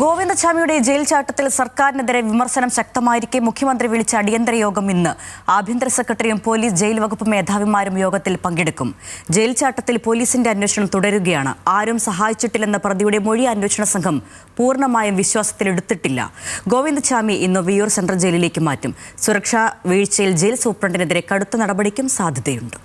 ഗോവിന്ദചാമിയുടെ jail ചാട്ടത്തിൽ സർക്കാരിനെതിരെ വിമർശനം ശക്തമായിരിക്കെ മുഖ്യമന്ത്രി വിളിച്ച അടിയന്തര യോഗം ഇന്ന്. ആഭ്യന്തര സെക്രട്ടറിയും പോലീസ് ജയിൽ വകുപ്പ് മേധാവിമാരും യോഗത്തിൽ പങ്കെടുക്കും. ജയിൽ ചാട്ടത്തിൽ പോലീസിന്റെ അന്വേഷണം തുടരുകയാണ്. ആരും സഹായിച്ചിട്ടില്ലെന്ന പ്രതിയുടെ മൊഴി അന്വേഷണ സംഘം പൂർണ്ണമായും വിശ്വാസത്തിലെടുത്തിട്ടില്ല. ഗോവിന്ദചാമി ഇന്ന് വിയ്യൂർ സെൻട്രൽ ജയിലിലേക്ക് മാറ്റും. സുരക്ഷാ വീഴ്ചയിൽ ജയിൽ സൂപ്രണ്ടിനെതിരെ കടുത്ത നടപടിക്കും സാധ്യതയുണ്ട്.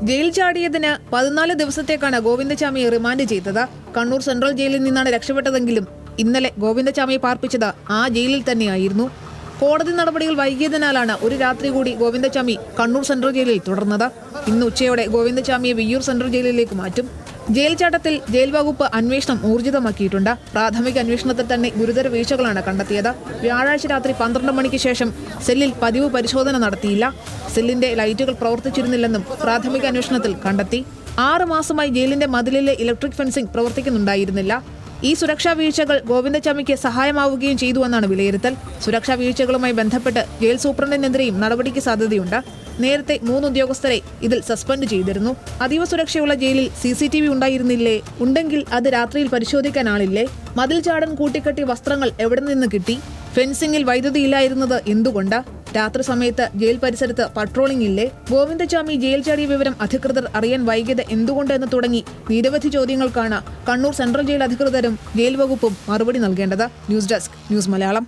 ജയിൽ ചാടിയതിന് 14 ദിവസത്തേക്കാണ് ഗോവിന്ദചാമിയെ റിമാൻഡ് ചെയ്തത്. കണ്ണൂർ സെൻട്രൽ ജയിലിൽ നിന്നാണ് രക്ഷപ്പെട്ടതെങ്കിലും ഇന്നലെ ഗോവിന്ദചാമിയെ പാർപ്പിച്ചത് ആ ജയിലിൽ തന്നെയായിരുന്നു. കോടതി നടപടികൾ വൈകിയതിനാലാണ് ഒരു രാത്രി കൂടി ഗോവിന്ദചാമി കണ്ണൂർ സെൻട്രൽ ജയിലിൽ തുടർന്നത്. ഇന്ന് ഉച്ചയോടെ ഗോവിന്ദചാമിയെ വിയ്യൂർ സെൻട്രൽ ജയിലിലേക്ക് മാറ്റും. ജയിൽ ചാട്ടത്തിൽ ജയിൽ വകുപ്പ് അന്വേഷണം ഊർജിതമാക്കിയിട്ടുണ്ട്. പ്രാഥമിക അന്വേഷണത്തിൽ തന്നെ ഗുരുതര വീഴ്ചകളാണ് കണ്ടെത്തിയത്. വ്യാഴാഴ്ച രാത്രി 12 മണിക്ക് ശേഷം സെല്ലിൽ പതിവ് പരിശോധന നടത്തിയില്ല. സെല്ലിന്റെ ലൈറ്റുകൾ പ്രവർത്തിച്ചിരുന്നില്ലെന്നും പ്രാഥമിക അന്വേഷണത്തിൽ കണ്ടെത്തി. 6 മാസമായി ജയിലിന്റെ മതിലിലെ ഇലക്ട്രിക് ഫെൻസിംഗ് പ്രവർത്തിക്കുന്നുണ്ടായിരുന്നില്ല. ഈ സുരക്ഷാ വീഴ്ചകൾ ഗോവിന്ദചാമിക്ക് സഹായമാവുകയും ചെയ്തുവെന്നാണ് വിലയിരുത്തൽ. സുരക്ഷാ വീഴ്ചകളുമായി ബന്ധപ്പെട്ട് ജയിൽ സൂപ്രണ്ടിനെതിരെയും നടപടിക്ക് സാധ്യതയുണ്ട്. നേരത്തെ 3 ഉദ്യോഗസ്ഥരെ ഇതിൽ സസ്പെൻഡ് ചെയ്തിരുന്നു. അതീവ സുരക്ഷയുള്ള ജയിലിൽ CCTV ഉണ്ടായിരുന്നില്ലേ? ഉണ്ടെങ്കിൽ അത് രാത്രിയിൽ പരിശോധിക്കാൻ ആളില്ലേ? മതിൽ ചാടൻ കൂട്ടിക്കെട്ടിയ വസ്ത്രങ്ങൾ എവിടെ നിന്ന് കിട്ടി? ഫെൻസിംഗിൽ വൈദ്യുതി ഇല്ലായിരുന്നത് എന്തുകൊണ്ട്? രാത്രി സമയത്ത് ജയിൽ പരിസരത്ത് പട്രോളിംഗ് ഇല്ലേ? ഗോവിന്ദചാമി ജയിൽ ചാടിയ വിവരം അധികൃതർ അറിയാൻ വൈകിയത് എന്തുകൊണ്ട് എന്ന് തുടങ്ങി നിരവധി ചോദ്യങ്ങൾക്കാണ് കണ്ണൂർ സെൻട്രൽ ജയിൽ അധികൃതരും ജയിൽ വകുപ്പും മറുപടി നൽകേണ്ടത്. News desk, news Malayalam.